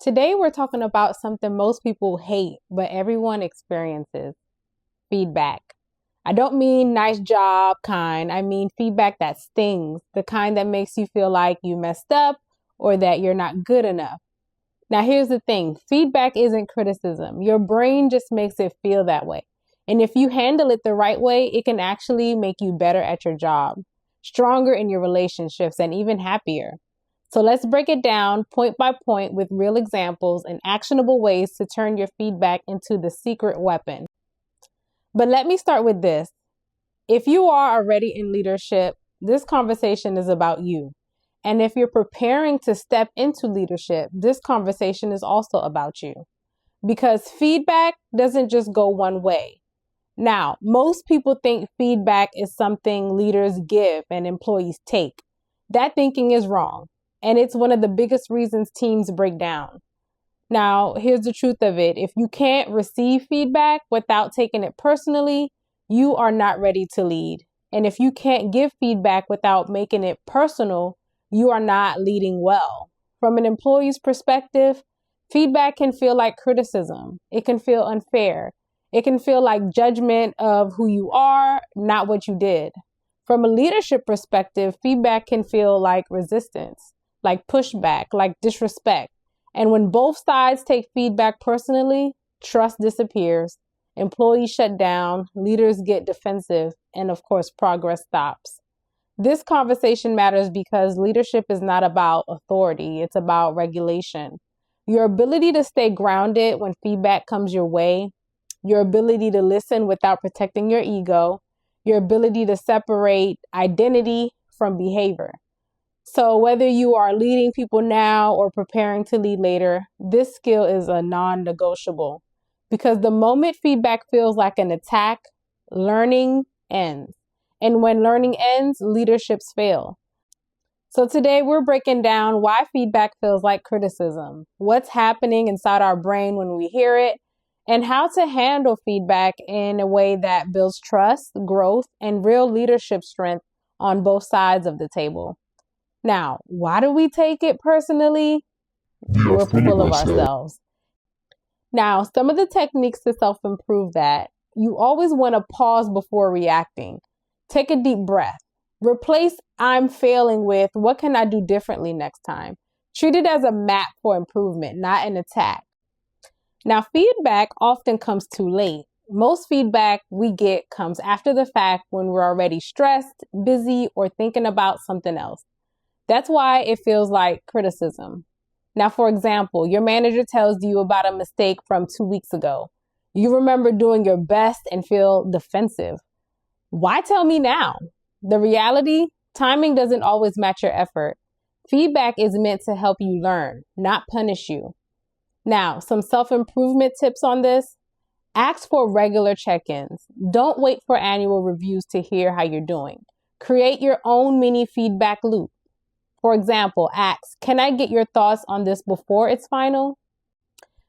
Today, we're talking about something most people hate, but everyone experiences: feedback. I don't mean nice job kind. I mean feedback that stings, the kind that makes you feel like you messed up or that you're not good enough. Now, here's the thing: feedback isn't criticism. Your brain just makes it feel that way. And if you handle it the right way, it can actually make you better at your job, stronger in your relationships, and even happier. So let's break it down point by point with real examples and actionable ways to turn your feedback into the secret weapon. But let me start with this. If you are already in leadership, this conversation is about you. And if you're preparing to step into leadership, this conversation is also about you. Because feedback doesn't just go one way. Now, most people think feedback is something leaders give and employees take. That thinking is wrong. And it's one of the biggest reasons teams break down. Now, here's the truth of it. If you can't receive feedback without taking it personally, you are not ready to lead. And if you can't give feedback without making it personal, you are not leading well. From an employee's perspective, feedback can feel like criticism. It can feel unfair. It can feel like judgment of who you are, not what you did. From a leadership perspective, feedback can feel like resistance, like pushback, like disrespect. And when both sides take feedback personally, trust disappears, employees shut down, leaders get defensive, and of course, progress stops. This conversation matters because leadership is not about authority, it's about regulation. Your ability to stay grounded when feedback comes your way, your ability to listen without protecting your ego, your ability to separate identity from behavior. So whether you are leading people now or preparing to lead later, this skill is a non-negotiable. Because the moment feedback feels like an attack, learning ends. And when learning ends, leaderships fail. So today we're breaking down why feedback feels like criticism, what's happening inside our brain when we hear it, and how to handle feedback in a way that builds trust, growth, and real leadership strength on both sides of the table. Now, why do we take it personally? We're full of ourselves. Now, some of the techniques to self-improve that: you always want to pause before reacting. Take a deep breath. Replace "I'm failing" with "what can I do differently next time?" Treat it as a map for improvement, not an attack. Now, feedback often comes too late. Most feedback we get comes after the fact when we're already stressed, busy, or thinking about something else. That's why it feels like criticism. Now, for example, your manager tells you about a mistake from 2 weeks ago. You remember doing your best and feel defensive. Why tell me now? The reality: timing doesn't always match your effort. Feedback is meant to help you learn, not punish you. Now, some self-improvement tips on this: ask for regular check-ins. Don't wait for annual reviews to hear how you're doing. Create your own mini feedback loop. For example, ask, "Can I get your thoughts on this before it's final?"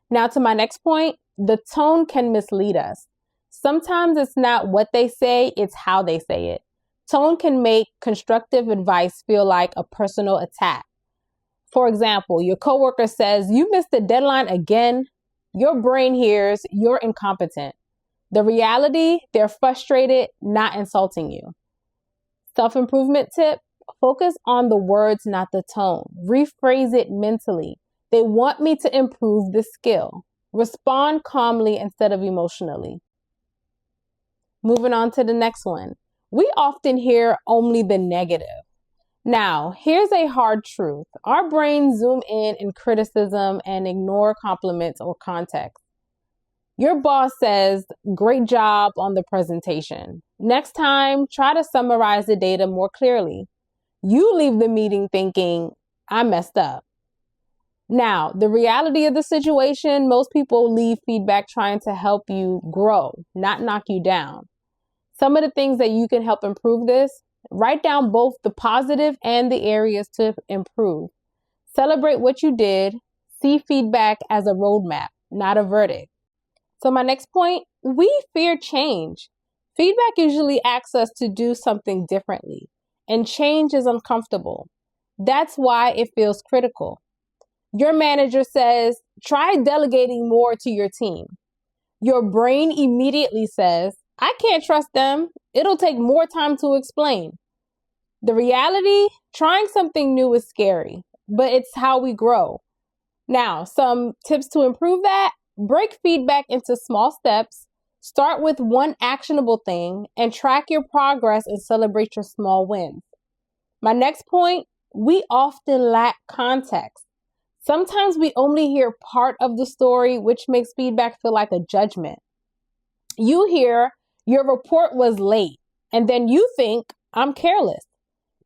Now to my next point, the tone can mislead us. Sometimes it's not what they say, it's how they say it. Tone can make constructive advice feel like a personal attack. For example, your coworker says, "You missed the deadline again." Your brain hears, "You're incompetent." The reality: they're frustrated, not insulting you. Self-improvement tip: focus on the words, not the tone. Rephrase it mentally. "They want me to improve this skill." Respond calmly instead of emotionally. Moving on to the next one. We often hear only the negative. Now, here's a hard truth. Our brains zoom in criticism and ignore compliments or context. Your boss says, "Great job on the presentation. Next time, try to summarize the data more clearly." You leave the meeting thinking, "I messed up." Now, the reality of the situation: most people leave feedback trying to help you grow, not knock you down. Some of the things that you can help improve this: write down both the positive and the areas to improve. Celebrate what you did. See feedback as a roadmap, not a verdict. So my next point: we fear change. Feedback usually asks us to do something differently, and change is uncomfortable. That's why it feels critical. Your manager says, try delegating more to your team. Your brain immediately says, I can't trust them. It'll take more time to explain. The reality, trying something new is scary, but it's how we grow. Now, some tips to improve that: break feedback into small steps, start with one actionable thing, and track your progress and celebrate your small wins. My next point, we often lack context. Sometimes we only hear part of the story, which makes feedback feel like a judgment. You hear, your report was late, and then you think, I'm careless.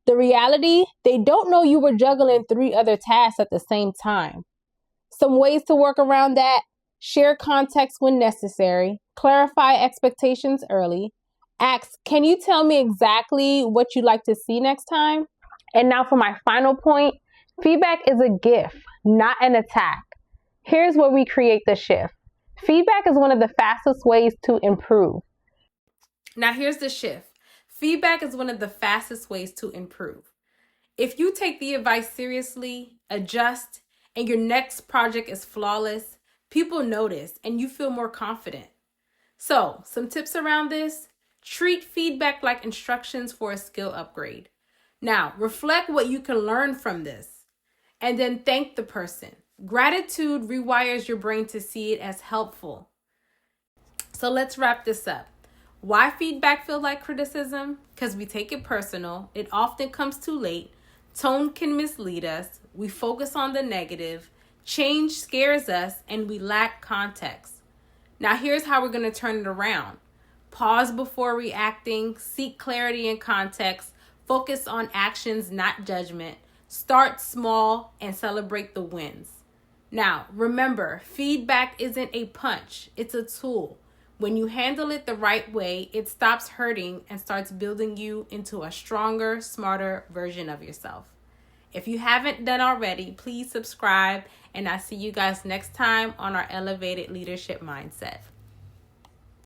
The reality, they don't know you were juggling 3 other tasks at the same time. Some ways to work around that: share context when necessary, clarify expectations early, ask, can you tell me exactly what you'd like to see next time? And now for my final point, feedback is a gift, not an attack. Here's where we create the shift. Feedback is one of the fastest ways to improve. Now here's the shift. Feedback is one of the fastest ways to improve. If you take the advice seriously, adjust, and your next project is flawless, people notice and you feel more confident. So, some tips around this: treat feedback like instructions for a skill upgrade. Now, reflect what you can learn from this, and then thank the person. Gratitude rewires your brain to see it as helpful. So let's wrap this up. Why feedback feels like criticism? Because we take it personal. It often comes too late. Tone can mislead us. We focus on the negative. Change scares us, and we lack context. Now here's how we're going to turn it around. Pause before reacting. Seek clarity and context. Focus on actions, not judgment. Start small and celebrate the wins. Now, remember, feedback isn't a punch. It's a tool. When you handle it the right way, it stops hurting and starts building you into a stronger, smarter version of yourself. If you haven't done already, please subscribe, and I'll see you guys next time on our Elevated Leadership Mindset.